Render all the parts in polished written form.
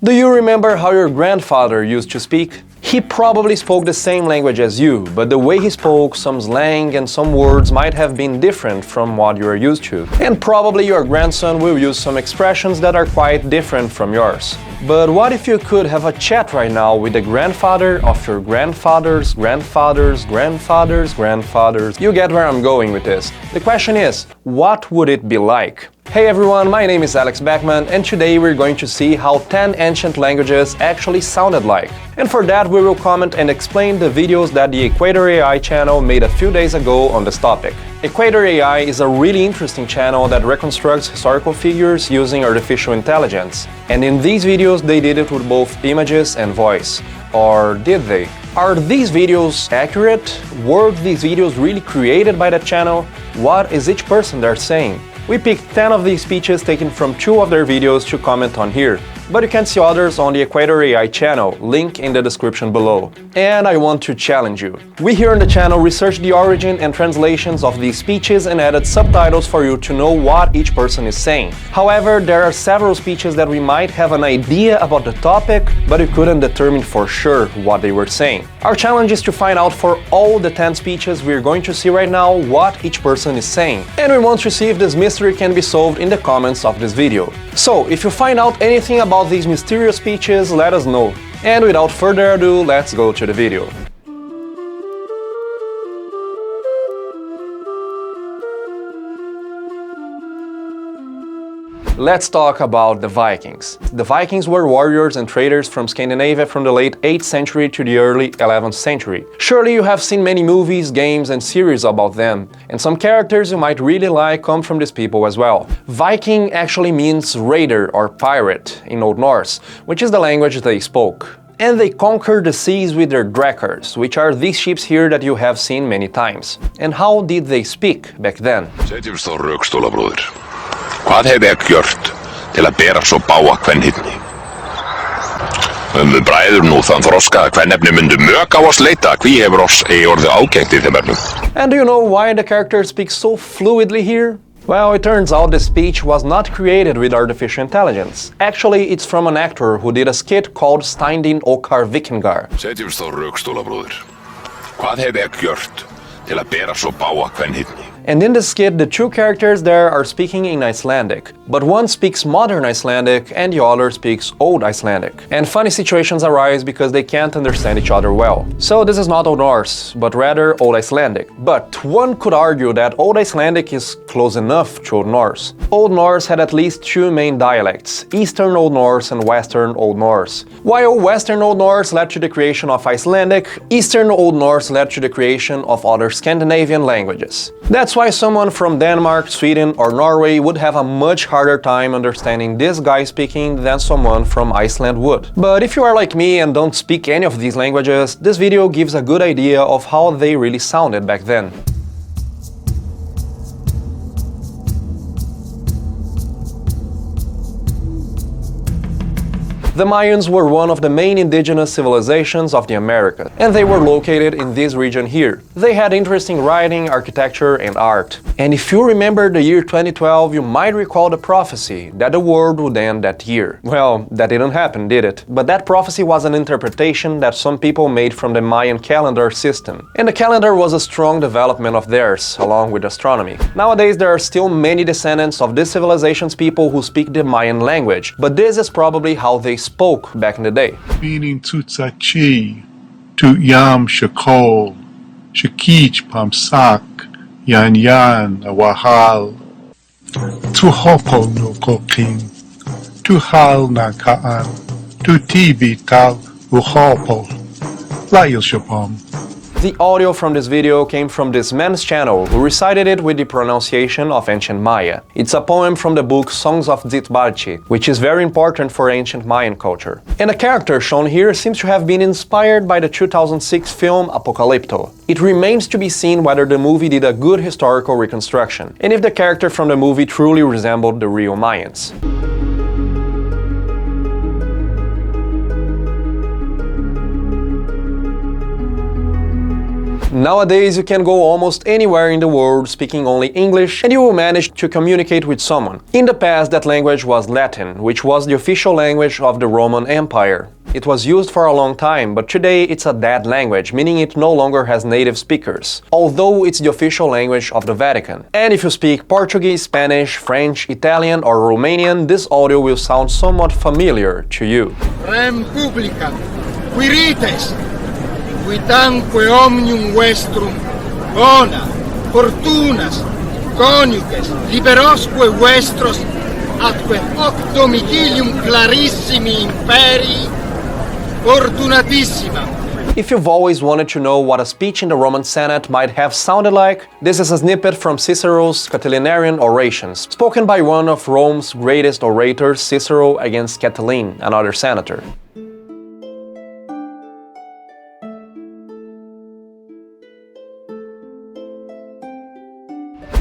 Do you remember how your grandfather used to speak? He probably spoke the same language as you, but the way he spoke, some slang and some words might have been different from what you are used to. And probably your grandson will use some expressions that are quite different from yours. But what if you could have a chat right now with the grandfather of your grandfather's grandfather's grandfather's grandfathers? You get where I'm going with this. The question is, what would it be like? Hey everyone, my name is Beckmann, and today we're going to see how 10 ancient languages actually sounded like. And for that we will comment and explain the videos that the Equator AI channel made a few days ago on this topic. Equator AI is a really interesting channel that reconstructs historical figures using artificial intelligence. And in these videos they did it with both images and voice. Or did they? Are these videos accurate? Were these videos really created by that channel? What is each person they're saying? We picked 10 of these speeches taken from 2 of their videos to comment on here, but you can see others on the Equator AI channel, link in the description below. And I want to challenge you. We here on the channel researched the origin and translations of these speeches and added subtitles for you to know what each person is saying. However, there are several speeches that we might have an idea about the topic, but we couldn't determine for sure what they were saying. Our challenge is to find out for all the 10 speeches we're going to see right now what each person is saying. And we want to see if this mystery can be solved in the comments of this video. So, if you find out anything about these mysterious speeches, let us know. And without further ado, let's go to the video. Let's talk about the Vikings. The Vikings were warriors and traders from Scandinavia from the late 8th century to the early 11th century. Surely you have seen many movies, games and series about them, and some characters you might really like come from these people as well. Viking actually means raider or pirate in Old Norse, which is the language they spoke. And they conquered the seas with their drakars, which are these ships here that you have seen many times. And how did they speak back then? Hvað hef ég gjört til að bera svo bága kvenhyrni? Bræður nú þann þroska að kvennefni myndu mök á oss leita, hví hefur oss eigi orðið ágengt í þeim efnum? And do you know why the character speaks so fluidly here? Well, it turns out the speech was not created with artificial intelligence. Actually, it's from an actor who did a skit called Steindin Okkar Vikingar. Setjumst á rökstóla, bróðir. Hvað hef ég gjört til að bera svo bága kvenhyrni? And in the skit, the 2 characters there are speaking in Icelandic, but one speaks modern Icelandic and the other speaks Old Icelandic. And funny situations arise because they can't understand each other well. So this is not Old Norse, but rather Old Icelandic. But one could argue that Old Icelandic is close enough to Old Norse. Old Norse had at least 2 main dialects, Eastern Old Norse and Western Old Norse. While Western Old Norse led to the creation of Icelandic, Eastern Old Norse led to the creation of other Scandinavian languages. That's why someone from Denmark, Sweden or Norway would have a much harder time understanding this guy speaking than someone from Iceland would. But if you are like me and don't speak any of these languages, this video gives a good idea of how they really sounded back then. The Mayans were one of the main indigenous civilizations of the Americas, and they were located in this region here. They had interesting writing, architecture and art. And if you remember the year 2012, you might recall the prophecy that the world would end that year. Well, that didn't happen, did it? But that prophecy was an interpretation that some people made from the Mayan calendar system. And the calendar was a strong development of theirs, along with astronomy. Nowadays there are still many descendants of this civilization's people who speak the Mayan language, but this is probably how they spoke back in the day. Meaning Tutsachi, Tut Yam Shakol, Shakich Pamsak, Yan Yan Awahal, Tuhopol no Kokin, Tuhal Nakaan, Tutibi Tal Uhopol, Lail Shapom. The audio from this video came from this man's channel, who recited it with the pronunciation of ancient Maya. It's a poem from the book Songs of Dzitbalchi, which is very important for ancient Mayan culture. And the character shown here seems to have been inspired by the 2006 film Apocalypto. It remains to be seen whether the movie did a good historical reconstruction, and if the character from the movie truly resembled the real Mayans. Nowadays, you can go almost anywhere in the world speaking only English and you will manage to communicate with someone. In the past, that language was Latin, which was the official language of the Roman Empire. It was used for a long time, but today it's a dead language, meaning it no longer has native speakers, although it's the official language of the Vatican. And if you speak Portuguese, Spanish, French, Italian or Romanian, this audio will sound somewhat familiar to you. Rem publica, quirites, quidamque omnium vestrum, bona, fortunas, coniuges, liberosque vestros, atque hoc domicilium clarissimi imperi, fortunatissima. If you've always wanted to know what a speech in the Roman Senate might have sounded like, this is a snippet from Cicero's Catilinarian orations, spoken by one of Rome's greatest orators, Cicero, against Catiline, another senator.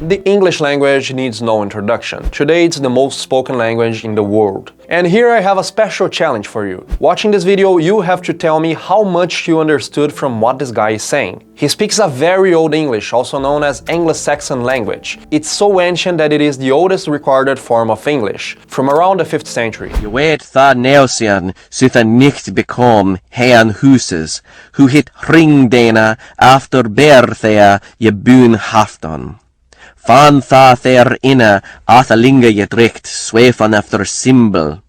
The English language needs no introduction. Today it's the most spoken language in the world. And here I have a special challenge for you. Watching this video, you have to tell me how much you understood from what this guy is saying. He speaks a very old English, also known as Anglo-Saxon language. It's so ancient that it is the oldest recorded form of English, from around the 5th century. Je vet tha neusian sutha nicht bekom hean huses, who hit ringdena after berthea je bun hafton. Fan tha ther inna athalinga je drikt swefan after symbol.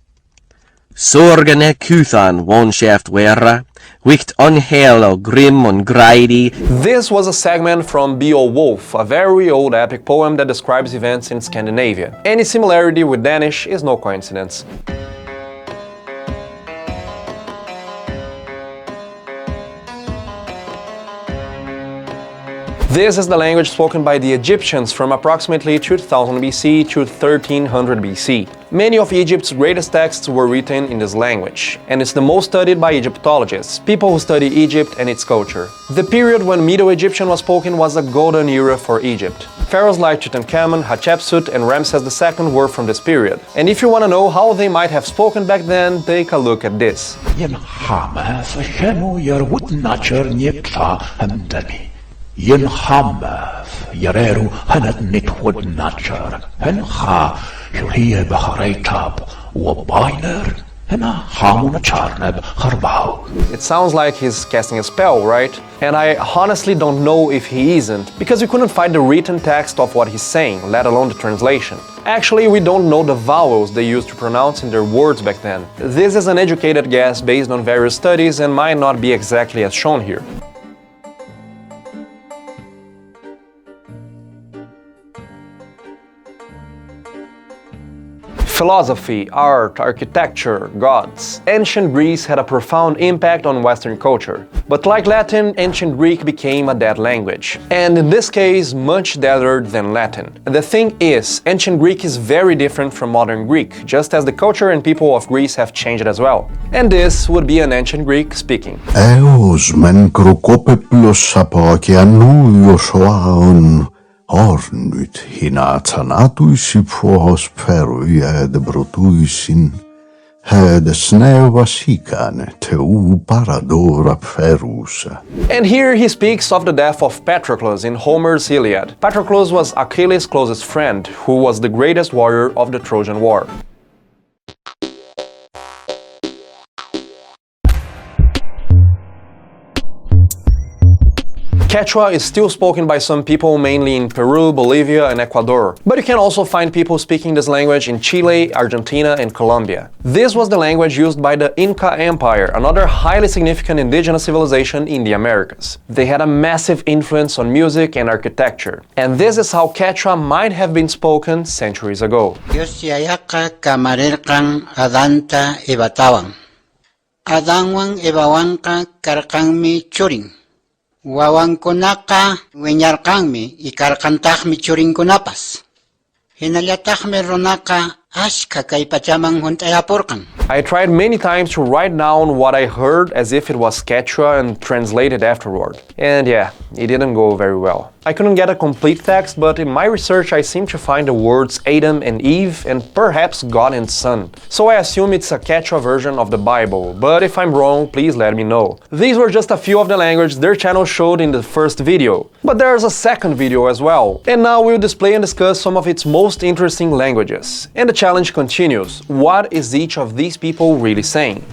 Sorgene kuthan wonshaft wera, wicht onhel o grim on grady. This was a segment from Beowulf, a very old epic poem that describes events in Scandinavia. Any similarity with Danish is no coincidence. This is the language spoken by the Egyptians from approximately 2000 BC to 1300 BC. Many of Egypt's greatest texts were written in this language, and it's the most studied by Egyptologists, people who study Egypt and its culture. The period when Middle Egyptian was spoken was a golden era for Egypt. Pharaohs like Tutankhamun, Hatshepsut, and Ramses II were from this period. And if you want to know how they might have spoken back then, take a look at this. Yen hamaf yareru hanat nitwood nature henha shulhiye baharetab wabiner hena hamuna charneb harbau. It sounds like he's casting a spell, right? And I honestly don't know if he isn't, because we couldn't find the written text of what he's saying, let alone the translation. Actually, we don't know the vowels they used to pronounce in their words back then. This is an educated guess based on various studies and might not be exactly as shown here. Philosophy, art, architecture, gods. Ancient Greece had a profound impact on Western culture. But like Latin, ancient Greek became a dead language. And in this case, much deader than Latin. The thing is, ancient Greek is very different from modern Greek, just as the culture and people of Greece have changed as well. And this would be an ancient Greek speaking. Eos men krokopeplos apo okeanu Joshua Ornut hinatanatuisi pohos peruia de brutuisin, de snevasikan teu paradora perusa. And here he speaks of the death of Patroclus in Homer's Iliad. Patroclus was Achilles' closest friend, who was the greatest warrior of the Trojan War. Quechua is still spoken by some people mainly in Peru, Bolivia and Ecuador, but you can also find people speaking this language in Chile, Argentina and Colombia. This was the language used by the Inca Empire, another highly significant indigenous civilization in the Americas. They had a massive influence on music and architecture, and this is how Quechua might have been spoken centuries ago. Yosiyayaka kamarerkan adanta ebatawan. Adanwan ebawanka karkanmi churin. Wawankunaka wiñarqanmi y karqantaqmi churinkunapas. Hinallataqmi runaka As kakay pachamang huntayapurkan. I tried many times to write down what I heard as if it was Quechua and translate it afterward. And yeah, it didn't go very well. I couldn't get a complete text, but in my research I seem to find the words Adam and Eve and perhaps God and Son. So I assume it's a Quechua version of the Bible, but if I'm wrong, please let me know. These were just a few of the languages their channel showed in the first video. But there's a second video as well. And now we'll display and discuss some of its most interesting languages. And the challenge continues. What is each of these people really saying?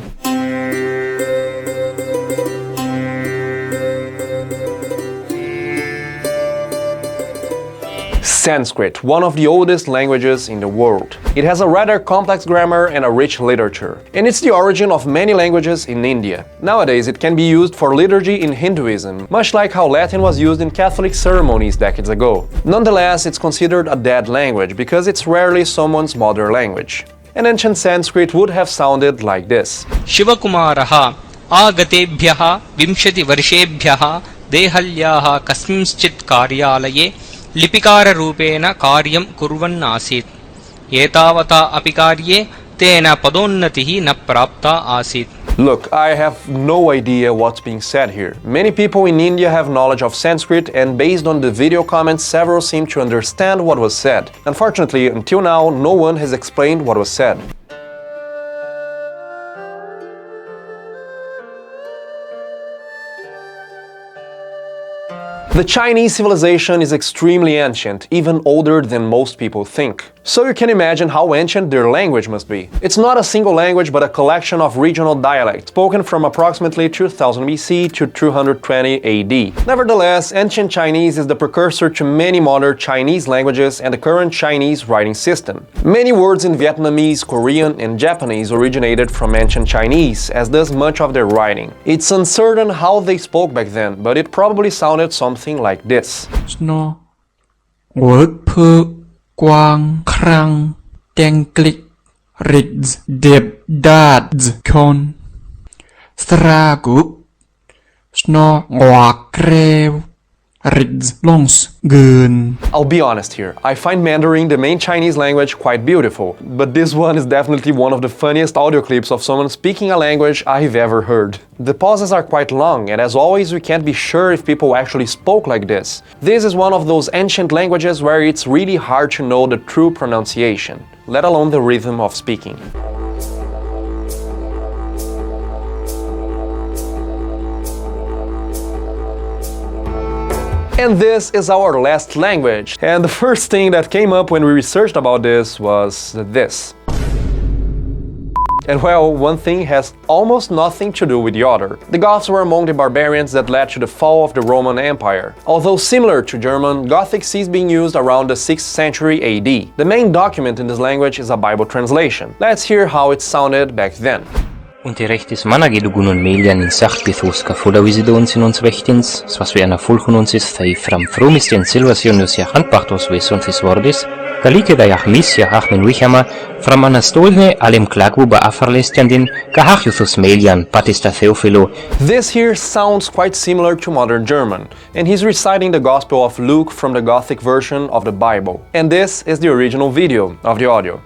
Sanskrit, one of the oldest languages in the world. It has a rather complex grammar and a rich literature, and it's the origin of many languages in India. Nowadays it can be used for liturgy in Hinduism, much like how Latin was used in Catholic ceremonies decades ago. Nonetheless, it's considered a dead language because it's rarely someone's mother language. An ancient Sanskrit would have sounded like this. Shivakumaraha agatebhyaha vimshati varshebhyaha dehalyaha kasminschit karyalaye लिपिकार रूपेण कार्यं कुर्वन् आसीत् एतावता अपि कार्ये तेन पदोन्नतिः न प्राप्ता आसीत्. Look, I have no idea what's being said here. Many people in India have knowledge of Sanskrit, and based on the video comments, several seem to understand what was said. Unfortunately, until now, no one has explained what was said. The Chinese civilization is extremely ancient, even older than most people think. So you can imagine how ancient their language must be. It's not a single language, but a collection of regional dialects, spoken from approximately 2000 BC to 220 AD. Nevertheless, ancient Chinese is the precursor to many modern Chinese languages and the current Chinese writing system. Many words in Vietnamese, Korean, and Japanese originated from ancient Chinese, as does much of their writing. It's uncertain how they spoke back then, but it probably sounded something like this. Sno work per quang krang tengklik rids deb dads kon stragup sno wakrev rids longs gun. I'll be honest here, I find Mandarin, the main Chinese language, quite beautiful, but this one is definitely one of the funniest audio clips of someone speaking a language I've ever heard. The pauses are quite long, and as always we can't be sure if people actually spoke like this. This is one of those ancient languages where it's really hard to know the true pronunciation, let alone the rhythm of speaking. And this is our last language. And the first thing that came up when we researched about this was this. And well, one thing has almost nothing to do with the other. The Goths were among the barbarians that led to the fall of the Roman Empire. Although similar to German, Gothic ceased being used around the 6th century AD. The main document in this language is a Bible translation. Let's hear how it sounded back then. Und die rechtes mannagedugun und melian in sachtbithus ka fudawisidons in uns vechtins, swas vi ana fulchun uns is thai fram frumisten silvasionius ja handbachtos veson fisvordis, kalike da jachmis ja achmen wichama, fram anastolne alem klagwu ba afarlestiandin, kahachiuthus melian patista theophilo. This here sounds quite similar to modern German, and he's reciting the Gospel of Luke from the Gothic version of the Bible. And this is the original video of the audio.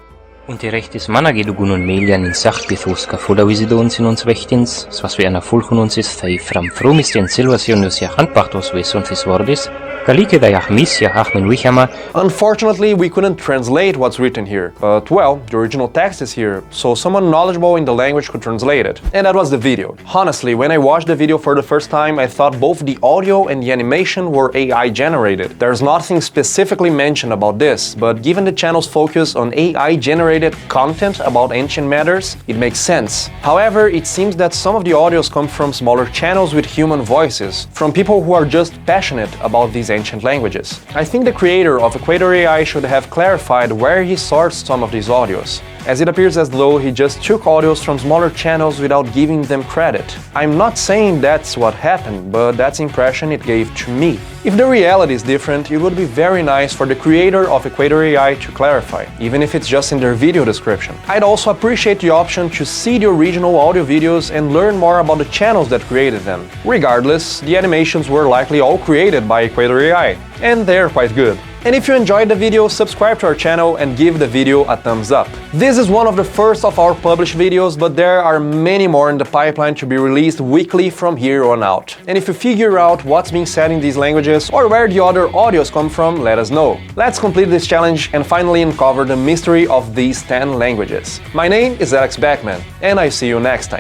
Und die rechtes mannagedugun und melian in sachtbithus ka fudawisidons in uns vechtins, swas vi ana fulchun uns is thai fram frumisten silvasionius ja handbachtos veson fisvordis, kalike da jachmis ja achmen wichama. Unfortunately, we couldn't translate what's written here, but well, the original text is here, so someone knowledgeable in the language could translate it. And that was the video. Honestly, when I watched the video for the first time, I thought both the audio and the animation were AI generated. There's nothing specifically mentioned about this, but given the channel's focus on AI generated content about ancient matters, it makes sense. However, it seems that some of the audios come from smaller channels with human voices, from people who are just passionate about these ancient languages. I think the creator of Equator AI should have clarified where he sourced some of these audios, as it appears as though he just took audios from smaller channels without giving them credit. I'm not saying that's what happened, but that's the impression it gave to me. If the reality is different, it would be very nice for the creator of Equator AI to clarify, even if it's just in their video description. I'd also appreciate the option to see the original audio videos and learn more about the channels that created them. Regardless, the animations were likely all created by Equator AI, and they're quite good. And if you enjoyed the video, subscribe to our channel and give the video a thumbs up. This is one of the first of our published videos, but there are many more in the pipeline to be released weekly from here on out. And if you figure out what's being said in these languages or where the other audios come from, let us know. Let's complete this challenge and finally uncover the mystery of these 10 languages. My name is Beckmann, and I see you next time.